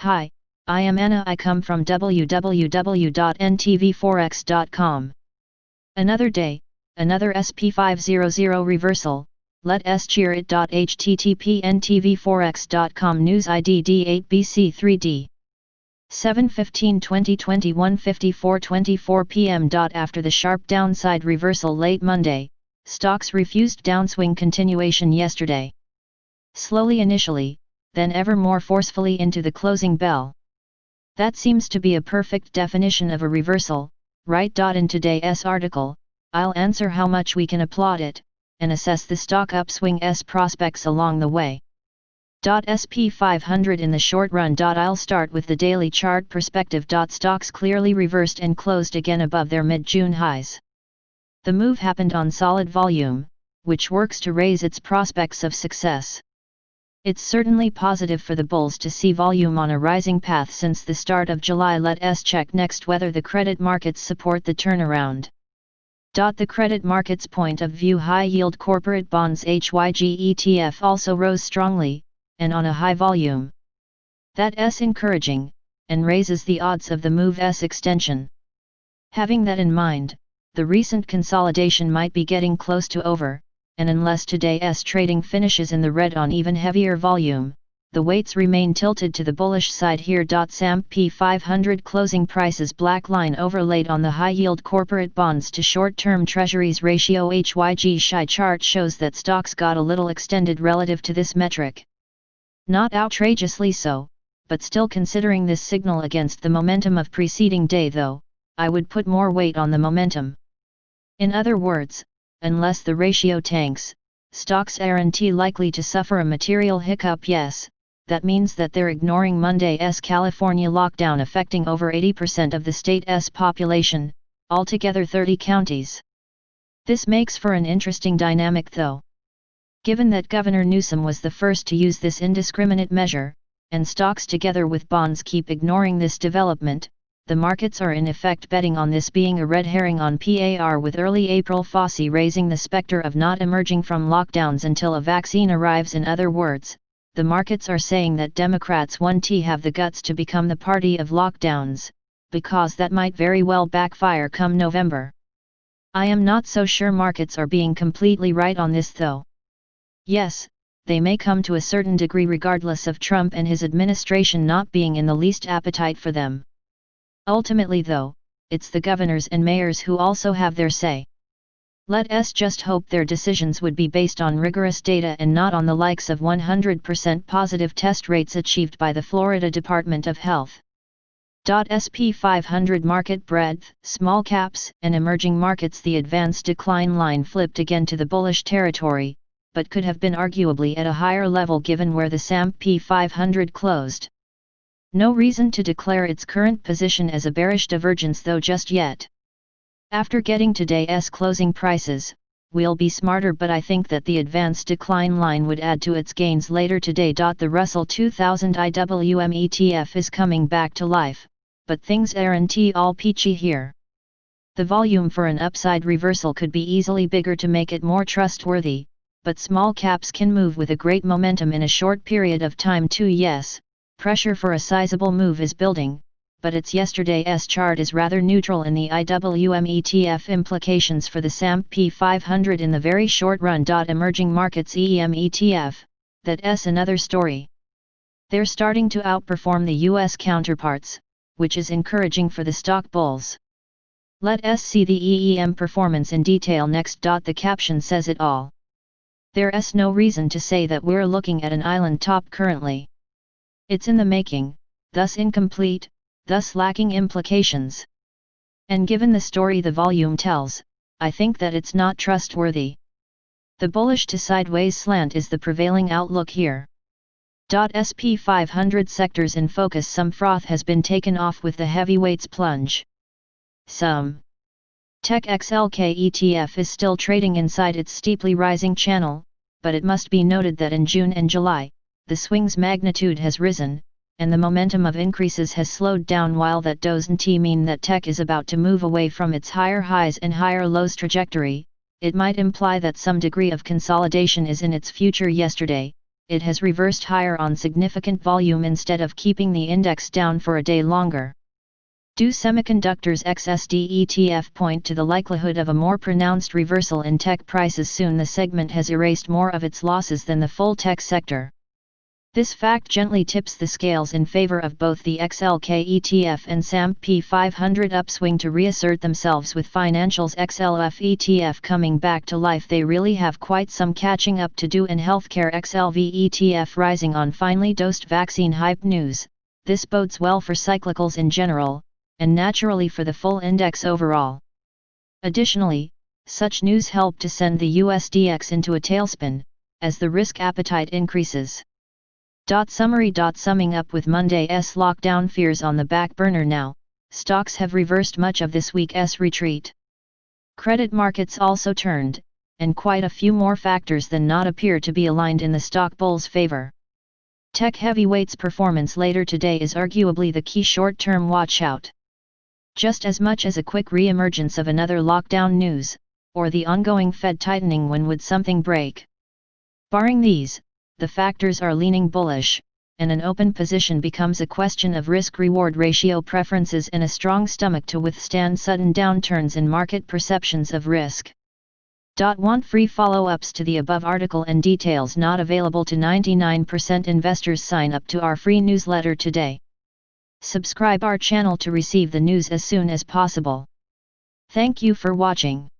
Hi, I am Anna. I come from www.ntvforex.com. Another day, another SP500 reversal. Let us cheer it. http ntvforex.com news ID D8BC3D 7/15/2021 54:24 p.m. After the sharp downside reversal late Monday, stocks refused downswing continuation yesterday. Slowly initially, then ever more forcefully into the closing bell. That seems to be a perfect definition of a reversal, right? In today's article, I'll answer how much we can applaud it, and assess the stock upswing's prospects along the way. SP500 in the short run. I'll start with the daily chart perspective. Stocks clearly reversed and closed again above their mid-June highs. The move happened on solid volume, which works to raise its prospects of success. It's certainly positive for the bulls to see volume on a rising path since the start of July. Let us check next whether the credit markets support the turnaround. The credit markets point of view: high-yield corporate bonds HYG ETF also rose strongly, and on a high volume. That's encouraging, and raises the odds of the move's extension. Having that in mind, the recent consolidation might be getting close to over, and unless today's trading finishes in the red on even heavier volume, the weights remain tilted to the bullish side here. SP500 closing prices black line overlaid on the high-yield corporate bonds to short-term treasuries ratio HYG SHI chart shows that stocks got a little extended relative to this metric. Not outrageously so, but still considering this signal against the momentum of preceding day though, I would put more weight on the momentum. In other words, unless the ratio tanks, stocks aren't likely to suffer a material hiccup. Yes, that means that they're ignoring Monday's California lockdown affecting over 80% of the state's population, altogether 30 counties. This makes for an interesting dynamic though. Given that Governor Newsom was the first to use this indiscriminate measure, and stocks together with bonds keep ignoring this development, the markets are in effect betting on this being a red herring on par, with early April Fossey raising the specter of not emerging from lockdowns until a vaccine arrives. In other words, the markets are saying that Democrats won't have the guts to become the party of lockdowns, because that might very well backfire come November. I am not so sure markets are being completely right on this though. Yes, they may come to a certain degree regardless of Trump and his administration not being in the least appetite for them. Ultimately though, it's the governors and mayors who also have their say. Let us just hope their decisions would be based on rigorous data and not on the likes of 100% positive test rates achieved by the Florida Department of Health. SP500 market breadth, small caps and emerging markets. The advanced decline line flipped again to the bullish territory, but could have been arguably at a higher level given where the SP500 closed. No reason to declare its current position as a bearish divergence though just yet. After getting today's closing prices, we'll be smarter, but I think that the advanced decline line would add to its gains later today. The Russell 2000 IWM ETF is coming back to life, but things aren't all peachy here. The volume for an upside reversal could be easily bigger to make it more trustworthy, but small caps can move with a great momentum in a short period of time too. Yes, pressure for a sizable move is building, but its yesterday's chart is rather neutral in the IWM ETF. Implications for the SP500 in the very short run. Emerging markets EM ETF, that's another story. They're starting to outperform the US counterparts, which is encouraging for the stock bulls. Let us see the EM performance in detail next. The caption says it all. There's no reason to say that we're looking at an island top currently. It's in the making, thus incomplete, thus lacking implications. And given the story the volume tells, I think that it's not trustworthy. The bullish to sideways slant is the prevailing outlook here. SP500 sectors in focus. Some froth has been taken off with the heavyweights plunge. Some Tech XLK ETF is still trading inside its steeply rising channel, but it must be noted that in June and July, the swing's magnitude has risen, and the momentum of increases has slowed down. While that doesn't mean that tech is about to move away from its higher highs and higher lows trajectory, it might imply that some degree of consolidation is in its future. Yesterday, it has reversed higher on significant volume instead of keeping the index down for a day longer. Do semiconductors XSD ETF point to the likelihood of a more pronounced reversal in tech prices soon? The segment has erased more of its losses than the full tech sector. This fact gently tips the scales in favor of both the XLK ETF and SP500 upswing to reassert themselves. With financials XLF ETF coming back to life, they really have quite some catching up to do, and healthcare XLV ETF rising on finely dosed vaccine hype news. This bodes well for cyclicals in general, and naturally for the full index overall. Additionally, such news help to send the USDX into a tailspin, as the risk appetite increases. Summary. Summing up, with Monday's lockdown fears on the back burner now, stocks have reversed much of this week's retreat. Credit markets also turned, and quite a few more factors than not appear to be aligned in the stock bull's favor. Tech heavyweights' performance later today is arguably the key short-term watch-out. Just as much as a quick re-emergence of another lockdown news, or the ongoing Fed tightening. When would something break? Barring these, the factors are leaning bullish, and an open position becomes a question of risk-reward ratio preferences and a strong stomach to withstand sudden downturns in market perceptions of risk. Want free follow-ups to the above article and details not available to 99% investors? Sign up to our free newsletter today. Subscribe our channel to receive the news as soon as possible. Thank you for watching.